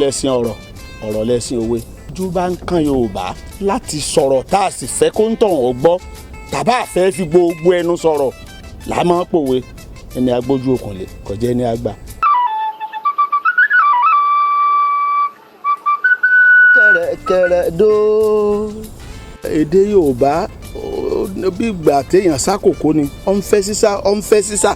lẹ́sìn ọ̀rọ̀ lẹ́sìn òwe. Ojú bá ń kan Yorùbá láti sọ̀rọ̀ tá a sì fẹ́ kó ń tàn ọ́ gbọ́ tàbá àfẹ́ fi gbogbo ẹnu sọ̀rọ̀ là máa ń pòwe ẹni agbójú òkùnlé kọjá ẹni àgbà. kẹ̀rẹ̀kẹ̀rẹ̀ dó èdè Yorùbá bí ìgbà téèyàn sákòkò ni ó ń fẹ́ sísá.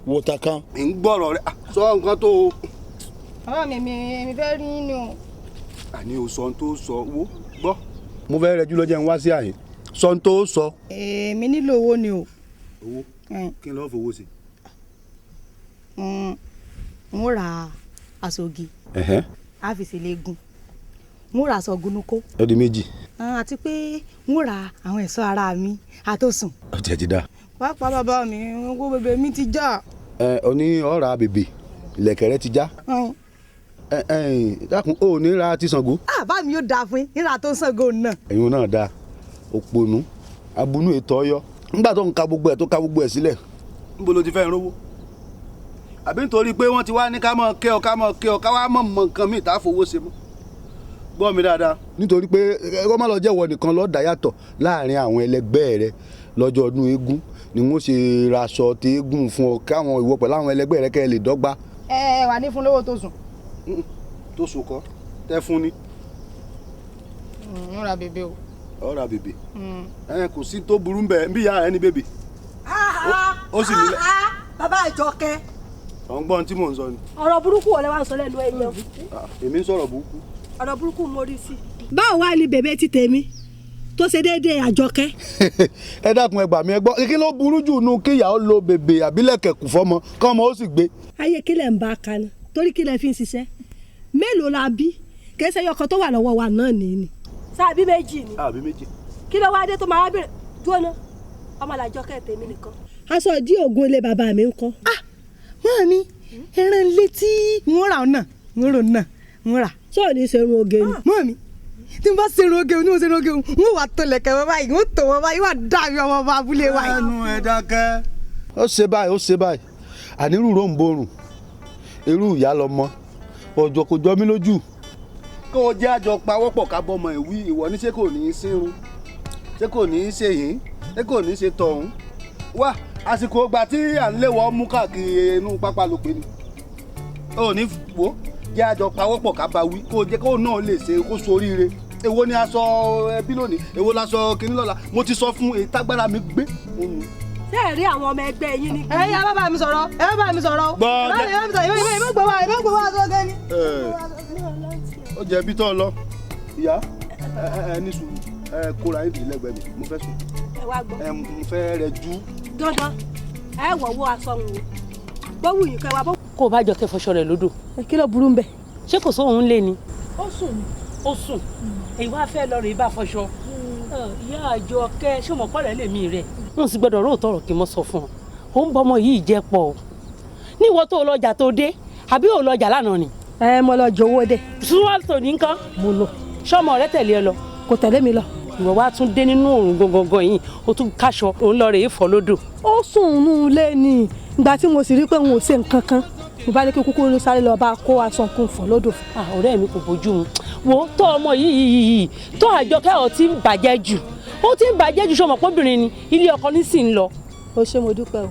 Wo ta kan. ń gbọ́rọ̀ rẹ sọ nǹkan tó. bàbá mi fẹ́ rí yín ni o. àní o sọ ohun tó sọ wo gbọ́. mo fẹ́ rẹjú lọ́jọ́ ń wá sí àyè sọ ohun tó sọ. èmi nílò owó ni o. owó kí n lọ́ọ́ fowó sí. n ó ra aṣọ ògì àfìsí léegun n ó ra aṣọ gúnúkó. ó di méjì. àti pé n ó ra àwọn ẹ̀ṣọ́ ara mi àtòsùn. ọ̀tẹ̀ ti dá. pápá bàbá mi owó bèbè mi ti já. oní ọ̀rá bèbè ìlẹ̀kẹ̀rẹ̀ ti já. dákun ò ní ra ti Ṣàngó. bá mi yóò dáa fún yín níra tó Ṣàngó náà. ẹ̀yin náà dáa òpònú abunú ètò ọyọ nígbà tó ń ka gbogbo ẹ̀ tó ka gbogbo ẹ̀ sílẹ̀. níbo ló ti fẹ́ rówó àbí nítorí pé wọ́n ti wá ní ká mọ̀ kẹ́ ọ ká wá mọ̀ nǹkan míì tá a fowó ṣe mọ́ gbọ́ mi dáadáa. nítorí pé ẹ̀rọ má lọ jẹ́wọ́ nìkan lọ́ọ́ dá yàtọ̀ láàrin àwọn ẹlẹgbẹ́ rẹ lọ́jọ́ ọdún eégún ni wọ́n ṣe raṣọ tí eégún fún ọ káwọn ìwọ pẹ̀lú àwọn ẹlẹgbẹ́ rẹ kẹ́ ẹ lè dọ́gba. ẹ wà ní fún lówó tó sùn. tó sùn kọ́ tẹ́ fún ni. ń ra bèbè o. ọ ra bèbè. kò sí tó burú ń bẹ ń bí ìyá rẹ ní bèbè. ó sì nílẹ̀. bàbá Àjọkẹ́. ọ̀ ń gbọ́n tí mò ń sọ ni. ọ̀rọ̀ burúkú wọlé wa ń sọ lẹ́nu ẹ̀yẹ. èmi ń sọ̀rọ̀ burúkú. ọ̀rọ̀ burúkú mo rí sí. báwo wá ní bèbè ti tèmi tó ṣe déédéé Àjọkẹ́. ẹ dákun ẹ gbà mí ẹ gbọ́ kí ló burú jù nù kíyà ó lo bèbè àbílẹ̀kẹ̀ kù fọ́mọ kọ́mọ ó sì gbé. ayé kílẹ̀ ń bá a kan torí kílẹ̀ fi ń ṣiṣẹ́ mélòó la bí kìí ṣe ọkọ tó wà lọ́wọ́ wa náà ní. sáàbí méjì ni. àbí méjì. kí ló wá dé tó máa wá bèrè dúró ná ọmọ Àjọkẹ́ tèmi nìkan. aṣọ ìdí ògùn ilé bàbá mi ń kọ́. mọ́mí ẹran létí ń rà ọ̀nà ń rò náà ń rà. sọ́ọ̀ ní serun oge ni. mọ́mí tí n bá serun oge ní mo serun oge n ó wà tó lẹ̀kẹ̀ wọ́n báyìí n ó tó wọ́n báyìí wà dàbí ọmọ ọba abúlé wa yìí. ẹnu ẹ dákẹ́. ó ṣe báyìí ànírú rò ń borùn irú ìyá lọmọ ọjọ́ kò jọ mí lójú. kó o jẹ́ àjọ pawọ́pọ̀ ká bọ́mọ ìwí ìwọ ní ṣé kò ní í sírun ṣé kò ní í ṣèyí ẹ kò ní ṣe tọ̀hún wá àsìkò ìgbà tí à ń léwọ́ mú káàkiri inú pápá ló pé ni ó ní wò jẹ́ àjọ pawọ́pọ̀ ká bá wí kó jẹ́ kó náà lè ṣe kó soríire èwo ni aṣọ ẹbí lónìí èwo laṣọ kínní lọ́la mo ti sọ fún èyí tágbára mi gbé. ṣé ẹ rí àwọn ọmọ ẹgbẹ́ yín ni. ẹ yá bàbá mi sọ̀rọ̀ bàbá mi sọ̀rọ̀. gbọ́dọ̀ ìmọ̀ gbowó aṣọ gẹ́ni. ó jẹ́ bí tó lọ ìyá ẹ ní sùúrù ẹ kóra ẹ dìde lẹ́gbẹ̀ẹ́ mi mo fẹ́ sùn. ẹ wá gbọ́. mo fẹ́ rẹ jú. dandan ẹ wọ̀wọ́ aṣọ wọn gbówù yìí kẹwàá bó. kó o bá jọ kẹ́ fọṣọ rẹ̀ lódò. kí ló burú ń bẹ. ṣé kò sóhun lé ni. ó sùn ni. ó sùn èyí wá fẹ́ lọ rè bá fọṣọ. ìyá àjọ kẹ́ ṣé mo pọ̀ rẹ̀ lèmi rẹ̀. n sì gbọ́dọ̀ róòtọ́ ọ̀rọ̀ kí n mọ́ sọ fún ọ ó ń bọ ọmọ yìí jẹ́ pọ̀ o níwọ tó lọ́jà tó dé àbí ò lọ́jà lánàá ni. mo lọ jọ̀wọ́ dé. súnwọ́tò ní nǹkan. mo lọ. ṣọmọ rẹ tẹ̀lé ẹ lọ. kò tẹ̀lé mi lọ. ìwọ wá tún dé nínú òrùn gangan yìí ó tún káṣọ òun lọ rèé fọ lódò. ó sùn nù lé ní ìgbà tí mo sì rí pé n ò ṣe nǹkan kan mo bá ní kí kúkú ní sáré lọ bá kó aṣọ kún fọ lódò. ọ̀rẹ́ mi kò bójú mu wo tó ọmọ yìí tó Àjọkẹ́ ọ̀ ti ń bàjẹ́ jù ó ti ń bàjẹ́ jù sọmọ pọ́bìnrin ni ilé ọkọ ní sì ń lọ. ó ṣe mo dúpẹ́ o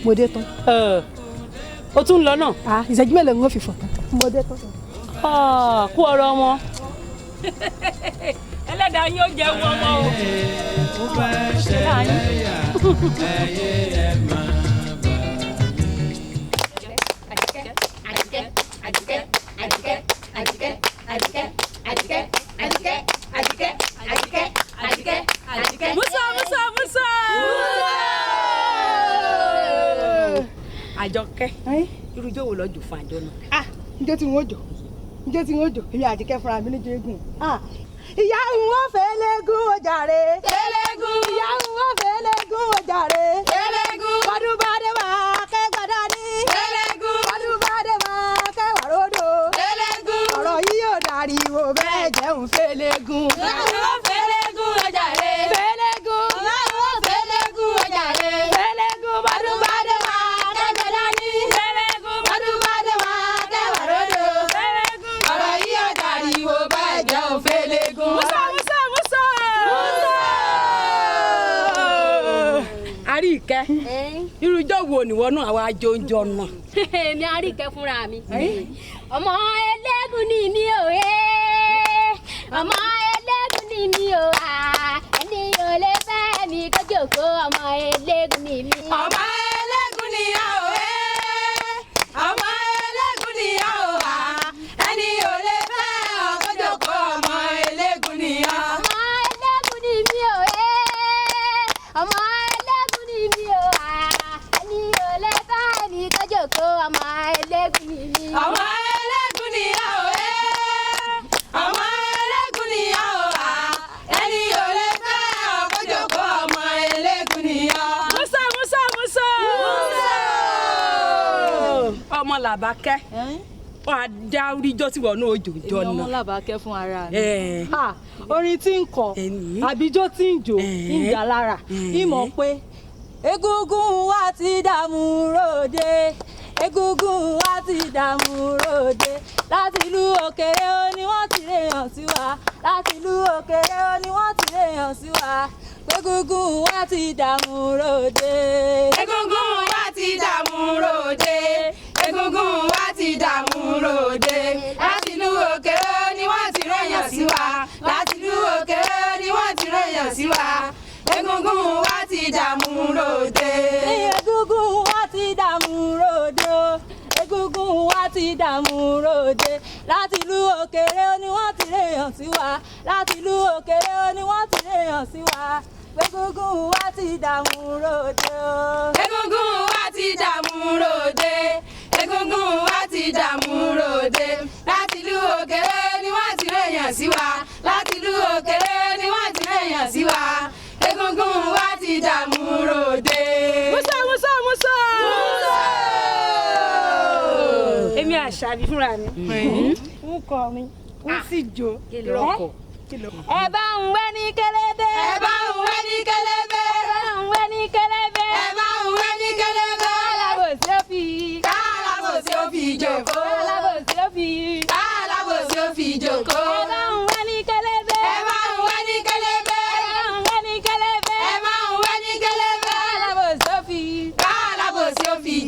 mo dé tán. ó tún ń lọ náà. ìṣẹ́jú mélòó ni wọ́n fi fọ̀ tán mo dé tán. kú ọ̀rọ̀ wọn. ẹlẹ́dàá yín ó jẹ́ wọ́n mọ́ o. Musa. Àjọkẹ́ irú ijó wo lọ jù fún àjọ náà. ijó tí wọ́n jò èmi Àjíkẹ́ fúnra mi níjó eégún. ìyá wọn fẹ́ lẹ́gùn ojàre. tẹ́lẹ̀gùn. ìyá wọn fẹ́ lẹ́gùn ojàre. tẹ́lẹ̀gùn. ọdún bá dé wá kẹ́gbàdá ní. tẹ́lẹ̀gùn. ọdún bá dé wá kẹ́wà ròdò. tẹ́lẹ̀gùn. ọ̀rọ̀ yìí yóò dariwo bẹ́ẹ̀ jẹun fẹ́ lẹ́gùn. ìyá wọn fẹ́ lẹ́gùn ojàre. tẹ́lẹ̀gùn. ìyá wọn fẹ́ lẹ́gùn ojàre. tẹ́lẹ̀gùn. ọdún bá dé wá kẹ́gbàdá ní. tẹ́lẹ̀gùn. ọdún bá dé wá kẹ́wà ròdò. tẹ́lẹ̀gùn. ọ̀rọ̀ yìí yóò dariwo bẹ́ẹ̀ jẹun fẹ́ lẹ́gùn. Musa. Àríkẹ́ irú ijó wo nìwọ náà àwa àjọ ń jọ náà. èmi Àríkẹ́ fúnra mi ọmọ ẹlẹ́gùn ni mi ò ọmọ ẹlẹ́gùn ni mi ò ẹni ò lè fẹ́ mi kó jókòó ọmọ ẹlẹ́gùn ni mi. ọmọ ẹlẹ́gùn ni a ò ọmọ ẹlẹ́gùn ni a ò ẹni ò lè fẹ́ ọkọ jókòó ọmọ ẹlẹ́gùn ni a. ọmọ ẹlẹ́gùn ni mi ò ọmọ ẹlẹ́gùn ni mi ò ẹni ò lè fẹ́ mi kó jókòó ọmọ ẹlẹ́gùn ni mi. ọmọ ẹlẹ́gùn ni a ò ọmọ ẹlẹ́gùn ni a ò ẹni ò lè fẹ́ ọkọ jókòó ọmọ ẹlẹ́gùn ni a. Musa. ọmọ Làbákẹ́ wàá dá oríjọ́ tí wọ́n náà ó jòjọ́ náà. ọmọ Làbákẹ́ fún ara mi. orin tí ń kọ àbíjó tí ń jò ń dà lára ìmọ̀ pé egungun wa ti dààmú ròde egungun wa ti dààmú ròde láti ìlú òkèèrè ó ní wọ́n ti rèèyàn sí wa láti ìlú òkèèrè ó ní wọ́n ti rèèyàn sí wa egungun wa ti dààmú ròde. egungun wa ti dààmú ròde egungun wa ti dààmú ròde láti ìlú òkèèrè ó ní wọ́n ti rèèyàn sí wa láti ìlú òkèèrè ó ní wọ́n ti rèèyàn sí wa egungun wa ti dààmú ròde. egungun wa ti dààmú ròde egungun wa ti dààmú ròde láti ìlú òkèèrè ó ní wọ́n ti rèèyàn sí wa láti ìlú òkèèrè ó ní wọ́n ti rèèyàn sí wa egungun wa ti dààmú ròde. egungun wa ti dààmú ròde egungun wa ti dààmú ròde láti ìlú òkèèrè ni wọ́n ti rèèyàn sí wa láti ìlú òkèèrè ni wọ́n ti rèèyàn sí wa egungun wa ti dààmú ròde. Musa. èmi Àṣàbí fúnra mi ń kọ mi ń sì jó lọkọ. ẹ bá ń wẹ́ ní kélébé. ẹ bá ń wẹ́ ní kélébé. ẹ bá ń wẹ́ ní kélébé. ẹ bá ń wẹ́ ní kélébé. kálábòsí ó fi. kálábòsí ó fi jókòó. kálábòsí ó fi. kálábòsí ó fi jókòó. ẹ bá ń wẹ́ ní kélébé. ẹ bá ń wẹ́ ní kélébé. ẹ bá ń wẹ́ ní kélébé. ẹ bá ń wẹ́ ní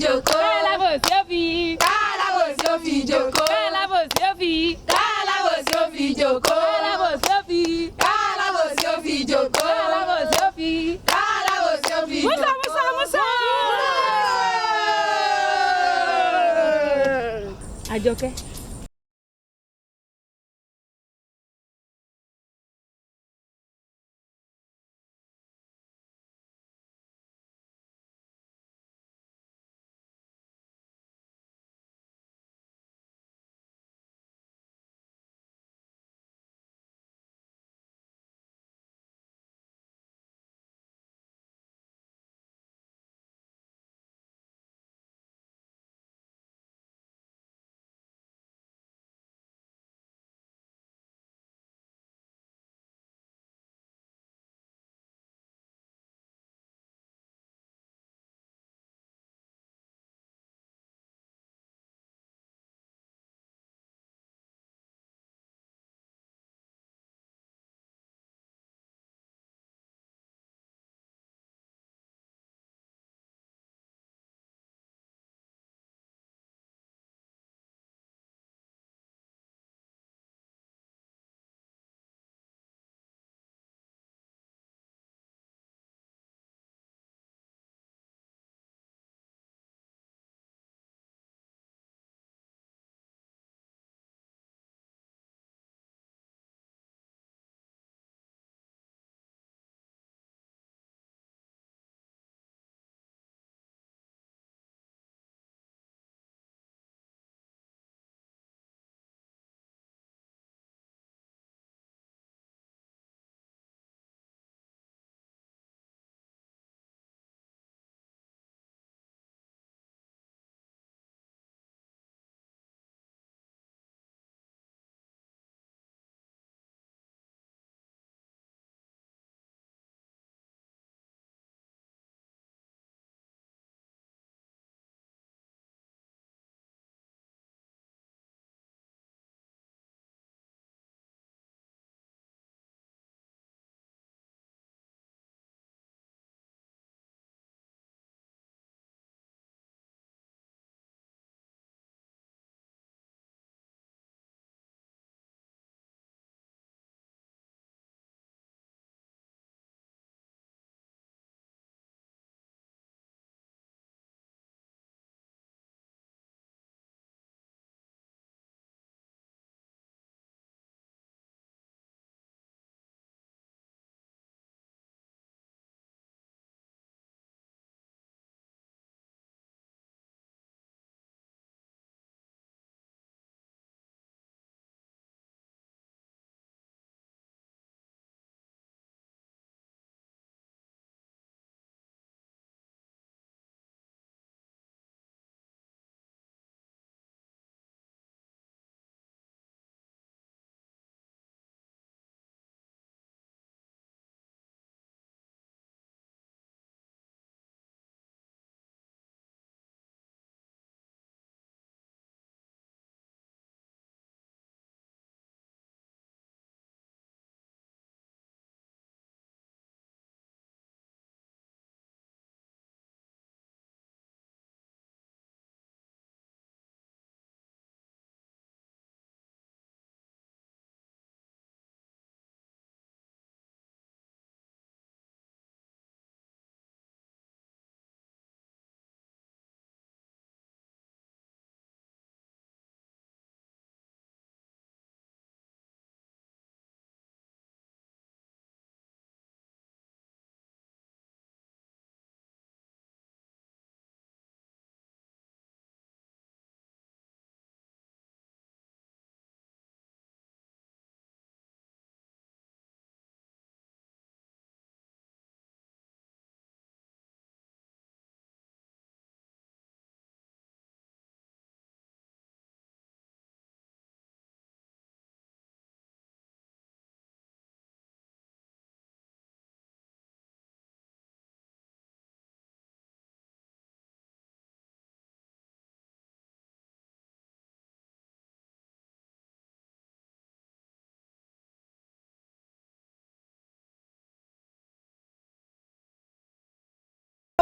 jókòó. kálábòsí ó fi. kálábòsí ó fi jókòó. kálábòsí ó fi. kálábòsí ó fi jókòó. kálábòsí ó fi. kálábòsí ó fi jókòó. kálábòsí ó fi. kálábòsí ó fi jókòó. Musa. Àjọkẹ́.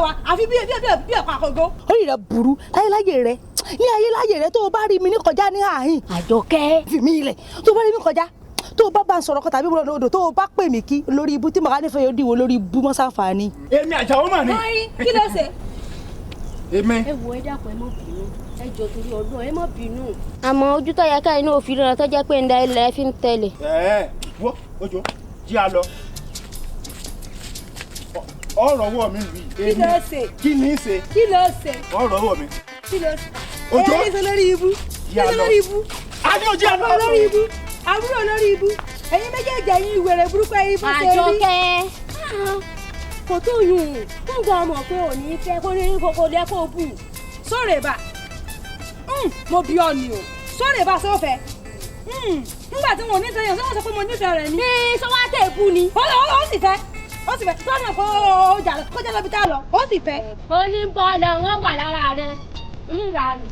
wa àfi bí ẹ̀kọ́ àkọ́gọ́. orí rẹ burú láyéláyé rẹ ní ayéláyé rẹ tó o bá rí mi ní kọjá ní àhín. Àjọkẹ́ fi mí ilẹ̀ tó o bá rí mi kọjá tó o bá bá ń sọ̀rọ̀ kan tàbí bọ́lá odò tó o bá pè mí kí lórí ibú tí màá nífẹ̀ẹ́ yóò dìwọ́ lórí ibú mọ́ sáǹfààní. èmi Àjàó mà ní. kí ló ṣe. èmi. ẹ wo ẹ dákun ẹ má bínú ẹ jọ torí ọdún ẹ má bínú. àmọ́ ojú tó yẹ ká inú òfin rẹ tó jẹ́ pé ń da ilẹ̀ fi ń tẹ̀lé. wọ́ ojú jí a lọ ọ̀rọ̀ wọ̀ mi rí. kí ló ṣe. kí ni í ṣe. kí ló ṣe. ọ̀rọ̀ wọ̀ mi. kí ló ṣe. ojú èyí ṣe lórí ibú. jí a lọ. lórí ibú. a ní ojú a lọ. lórí ibú. àbúrò lórí ibú. ẹ̀yin méjèèjì ẹ̀yin ìwèrè burúkú ẹ̀yin bó ṣe rí. Àjọkẹ́ kò tó yùn ń gbọ́ ọmọ pé ò ní fẹ́ kó ní kókó lẹ́kọ̀ọ́ bù. sóòrè bá mo bí ọ ni o sóòrè bá sófẹ nígbà tí wọn ò nífẹ̀ẹ́ yàn sọ́wọ́n sọ pé mo nífẹ̀ẹ́ rẹ ni. ní sọ́wọ́ àtẹ̀ èkú ni. ó sì fẹ́ sọ́nà kó jà lọ́bi tá a lọ ó sì fẹ́. ó ní bọ́ọ̀lù wọn wà lára rẹ ríra rẹ.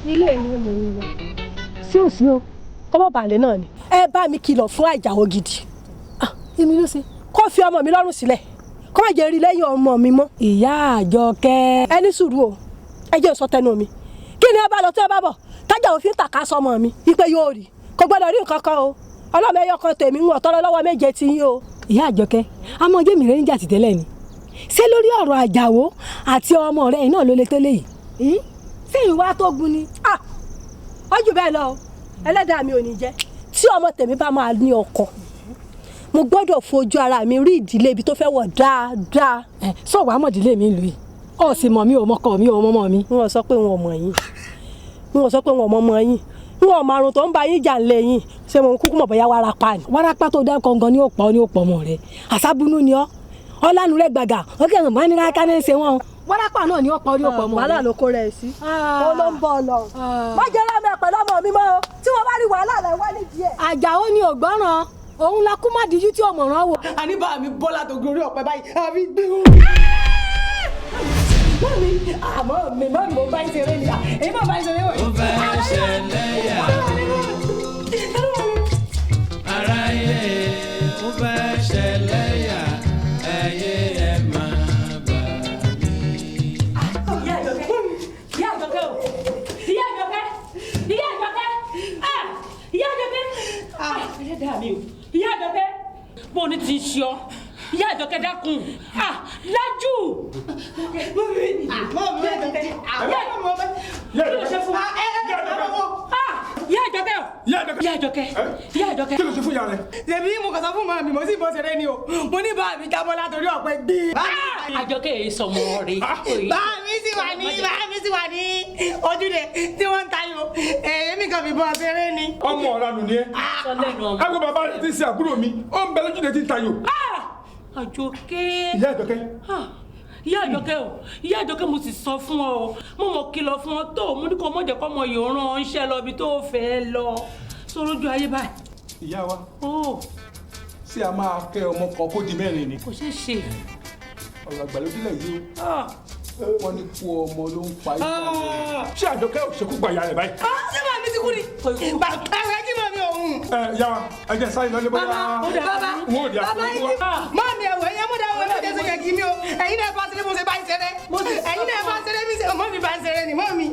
ilé ìwé mo ń lọ sí òsì o kọ́mọ̀ balẹ̀ náà ni. ẹ bá mi kìlọ̀ fún Àjàó gidi èmi ló ṣe kó fi ọmọ mi lọ́rùn sílẹ̀ kó má jẹ́ rí lẹ́yìn ọmọ mi mọ́. ìyá Àjọkẹ́. ẹ ní sùúrù o ẹ jẹ́ sọ tẹnu mi kí ni ẹ bá lọ tí ẹ bá bọ̀ tájà òfin tàka sọmọ mi ipe yóò rí kò gbọ́dọ̀ rí nǹkan kan o ọlọ́mọ ẹyọ kan tèmi ń wọ̀ tọ́lọ́ lọ́wọ́ méje ti yín o. ìyá Àjọkẹ́ àmọ́ jẹ́mi rẹ̀ níjà ti tẹ́lẹ̀ ni ṣé lórí ọ̀rọ̀ Àjàó àti ọmọ rẹ̀ náà ló lè tẹ́lẹ̀ yìí. ṣé ìwà tó gun ni. ọjọ́ bẹ́ẹ̀ lọ ẹlẹ́dàá mi ò ní jẹ́ tí ọmọ tèmi bá máa ní ọkọ mo gbọ́dọ̀ fojú ara mi rí ìdílé ibi tó fẹ́ wọ̀ dáadáa. sọ wàá mọ̀ ìdílé mi lù yìí ọ sì mọ̀ mi ò mọkọ mi ò mọ́mọ́ mi. n ò sọ pé wọn ò mọ̀ yín n ò sọ pé wọn ò mọ̀ yín n ò márùn tó ń ba yín jà ńlẹ̀ yín ṣé mo kúkú mọ̀ bóyá wárápá ni. wárápá tó dá gangan ní òpó ọmọ rẹ àṣàbùnú ni ọ ọlànà rẹ gbàgà ó kẹrin mọ nira ká ní í ṣe wọn wárápá náà ní òpó ọmọ rẹ. wàhálà ló kó rẹ sí ó ló ń bọ̀ lọ. má jẹ́ rámẹ́ pẹ̀lú ọmọ mi mọ́ o tí wọ́n bá rí wàhálà rẹ̀ wá nídìí ẹ̀. Àjàó ni ògbọ́ràn òun la kú má díjú tí ọmọràn wò. àníbà mi bọ́lá tó gorí ọ̀pẹ báyìí àbí gbé wọn. mọ́mi àmọ́ mi mọ́mi mo bá ń ṣeré ni èyí mo bá ń ṣeré wọ̀nyí. ó fẹ́ ṣẹlẹ̀ yà aráyé ó fẹ́ ṣẹlẹ̀ yà ẹyẹ ẹ máa bà mí. ìyá Àjọkẹ́ o ìyá Àjọkẹ́ ìyá Àjọkẹ́ ẹlẹ́dàá mi o ìyá Àjọkẹ́ bó o ní ti ń ṣe ọ ìyá Àjọkẹ́ dákun lájú. Ìyá Àjọkẹ́. kí ló ṣe fún ìyá rẹ. ṣèbí mo kàn sọ fún màmí mo sì bọ́ ṣeré ni o mo ní bá mi jábọ́ látòrí ọ̀pẹ gbé. Àjọkẹ́ èyí sọmọ rẹ. bá mi sì wà ní ojúde tí wọ́n ń tayò èmi kan fi bọ́ ṣeré ni. ọmọ ọ̀ranù ni ẹ. ẹgbẹ́ bàbá rẹ ti ṣe àbúrò mi ó ń bẹ lójúde tí ń tayò. Àjọkẹ́. ìyá Àjọkẹ́. ìyá Àjọkẹ́ o ìyá Àjọkẹ́ mo sì sọ fún ọ mo mọ̀ kìlọ̀ fún ọ tó mo ní kó mọ̀ jẹ́ kó ọmọ yìí rán iṣẹ́ lọ ibi tó fẹ́ lọ sórí ojú ayé báyìí. ìyá wa ṣé a máa kẹ́ ọmọ kan kó di mẹ́rin ni. kò ṣeé ṣe. ọ̀rọ̀ àgbàlódé lẹ̀ yìí o wọ́n ní kú ọmọ ló ń fa ìyá rẹ̀. ṣé Àjọkẹ́ ò ṣekú gba ìyá rẹ̀ báyìí. ṣé màá mi ti kú ni. bàbá rẹ kí màá mi òun. yá wa ẹ jẹ́ sáyé lọ́lé bóyá wọn ò di àpò ìwọ. máa mi ẹ̀wọ̀ ẹ̀yẹ́ múdà wọ́n ti tẹ̀sán yẹn kí mi o ẹ̀yin náà bá ṣeré mo ṣe bá ń ṣeré ẹ̀yin náà bá ṣeré mi ṣe mọ́ mi bá ń ṣeré ni mọ́ mi